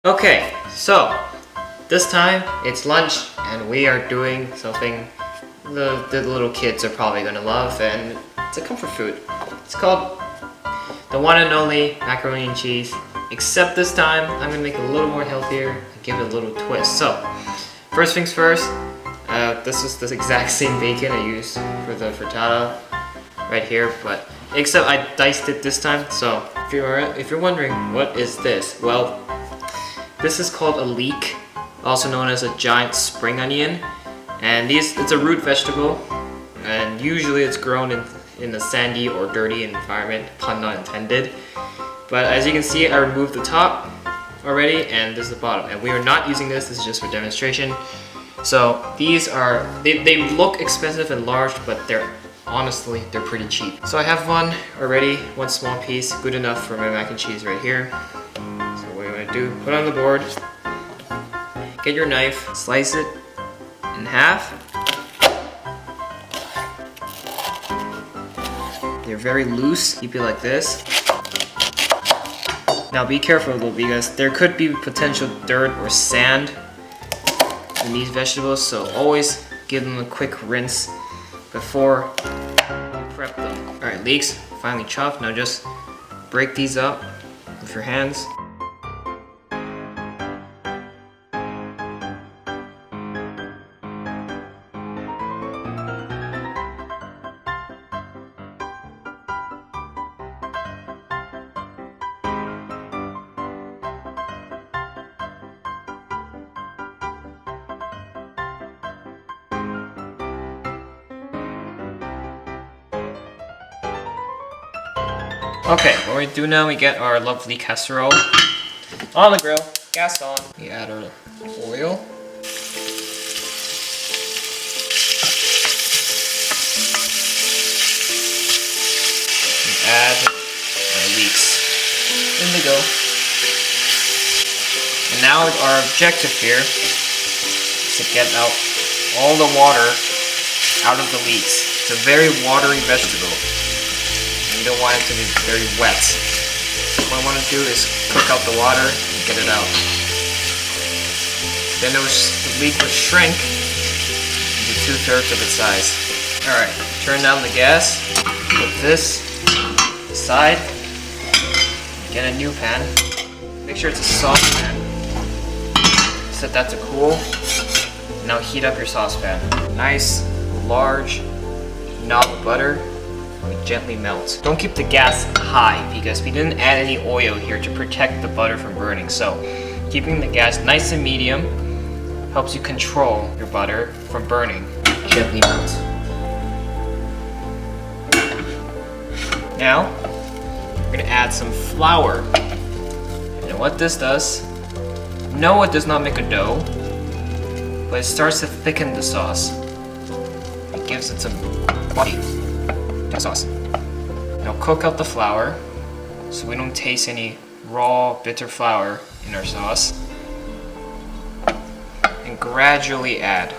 Okay, so this time it's lunch and we are doing something the little kids are probably gonna love, and it's a comfort food. It's called the one and only macaroni and cheese, except this time I'm gonna make it a little more healthier and give it a little twist. So first things first, this is the exact same bacon I used for the frittata right here, but except I diced it this time. So if you're wondering what is this, well, this is called a leek, also known as a giant spring onion, and it's a root vegetable, and usually it's grown in a sandy or dirty environment, pun not intended. But as you can see, I removed the top already, and this is the bottom, and we are not using this is just for demonstration. So these are, they look expensive and large, but honestly, they're pretty cheap. So I have one already, one small piece, good enough for my mac and cheese right here. So what you want to do, put it on the board, get your knife, slice it in half. They're very loose, keep it like this. Now be careful though, because there could be potential dirt or sand in these vegetables, so always give them a quick rinse before you prep them. Alright, leeks, finely chopped. Now just break these up with your hands. Okay, what we do now, we get our lovely casserole on the grill, gas on. We add our oil. We add our leeks. In they go. And now our objective here is to get out all the water out of the leeks. It's a very watery vegetable. You don't want it to be very wet. So what I want to do is cook out the water and get it out. Then the leek will shrink into 2/3 of its size. Alright, turn down the gas, put this aside, get a new pan. Make sure it's a saucepan. Set that to cool. Now heat up your saucepan. Nice, large knob of butter. Gently melt. Don't keep the gas high because we didn't add any oil here to protect the butter from burning. So keeping the gas nice and medium helps you control your butter from burning. Gently melt. Now we're going to add some flour. And what this does, no, it does not make a dough, but it starts to thicken the sauce. It gives it some body to the sauce. Now cook out the flour so we don't taste any raw bitter flour in our sauce, and gradually add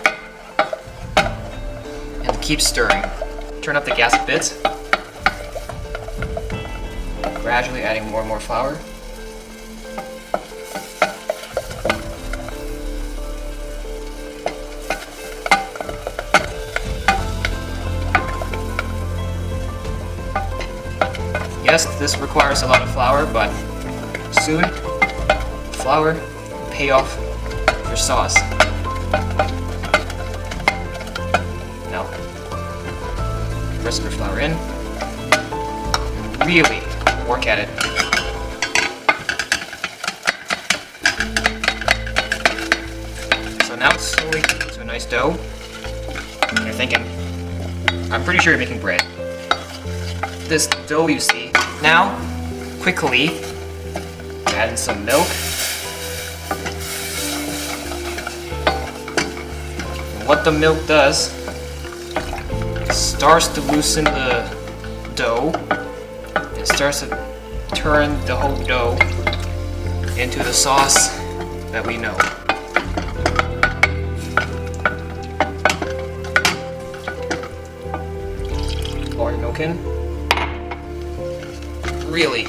and keep stirring. Turn up the gas a bit, gradually adding more and more flour. Yes, this requires a lot of flour, but soon flour will pay off your sauce. Now, the rest of your flour in, and really work at it. So now it's slowly getting to a nice dough. And you're thinking, I'm pretty sure you're making bread. This dough you see, now quickly add in some milk. And what the milk does, it starts to loosen the dough. It starts to turn the whole dough into the sauce that we know. Pour your milk in. Really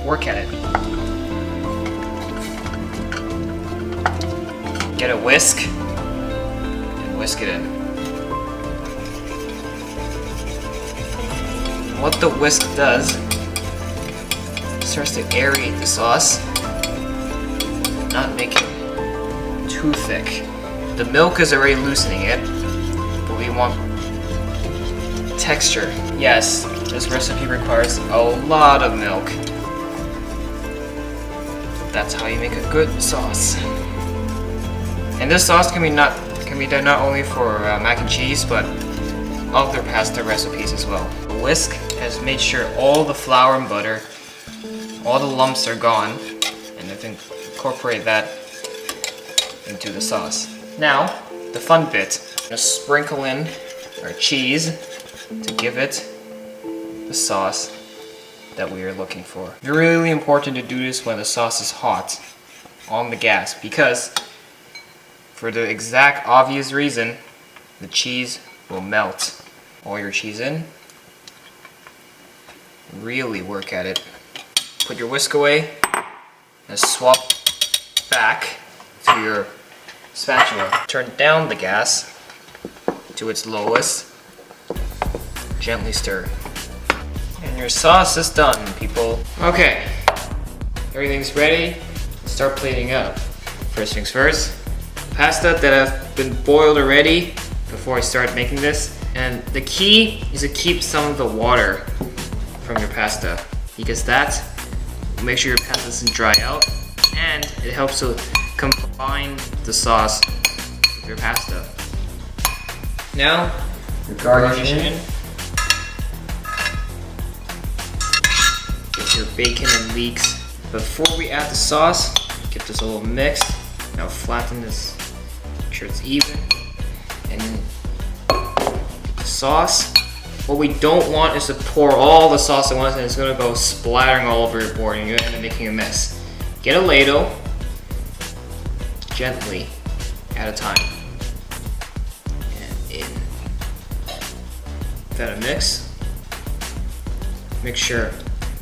work at it. Get a whisk and whisk it in. What the whisk does, it starts to aerate the sauce, not make it too thick. The milk is already loosening it, but we want texture. Yes, this recipe requires a lot of milk. That's how you make a good sauce. And this sauce can be done not only for mac and cheese, but other pasta recipes as well. The whisk has made sure all the flour and butter, all the lumps are gone, and I can incorporate that into the sauce. Now, the fun bit. I'm gonna sprinkle in our cheese to give it the sauce that we are looking for. It's really important to do this when the sauce is hot on the gas, because for the exact obvious reason, the cheese will melt. All your cheese in. Really work at it. Put your whisk away and swap back to your spatula. Turn down the gas to its lowest. Gently stir. And your sauce is done, people. Okay, everything's ready. Start plating up. First things first, pasta that have been boiled already before I start making this. And the key is to keep some of the water from your pasta, because that will make sure your pasta doesn't dry out, and it helps to combine the sauce with your pasta. Now, you're garnishing in. Get your bacon and leeks. Before we add the sauce, get this a little mixed. Now flatten this, make sure it's even. And the sauce, what we don't want is to pour all the sauce at once and it's gonna go splattering all over your board and you're gonna end up making a mess. Get a ladle, gently, at a time. And in. Then a mix. Make sure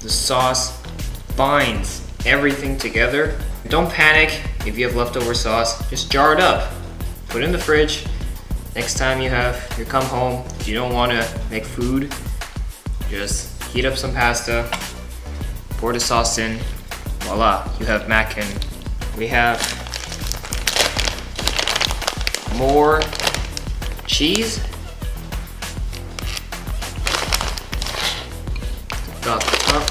the sauce binds everything together. Don't panic if you have leftover sauce, just jar it up. Put it in the fridge. Next time you come home, you don't want to make food, just heat up some pasta, pour the sauce in, voila, you have mac and we have more cheese. Dot the top.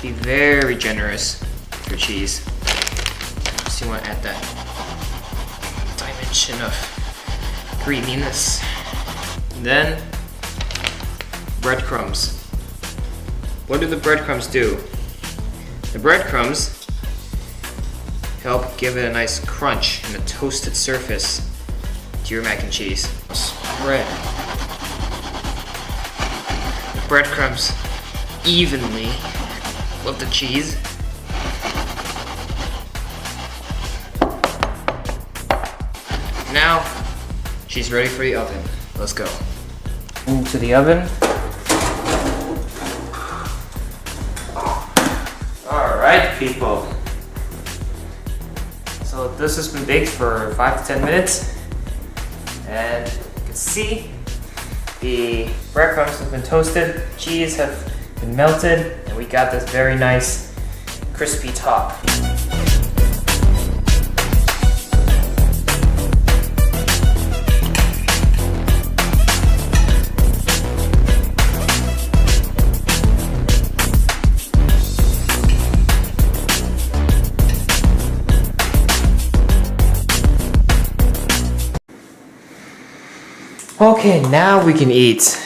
Be very generous with your cheese. So you want to add that dimension of creaminess. And then breadcrumbs. What do the breadcrumbs do? The breadcrumbs help give it a nice crunch and a toasted surface to your mac and cheese. Spread the breadcrumbs evenly with the cheese. Now, she's ready for the oven. Let's go. Move to the oven. Alright, people. So this has been baked for 5 to 10 minutes. And you can see the breadcrumbs have been toasted, cheese have been melted, and we got this very nice crispy top. Okay, now we can eat.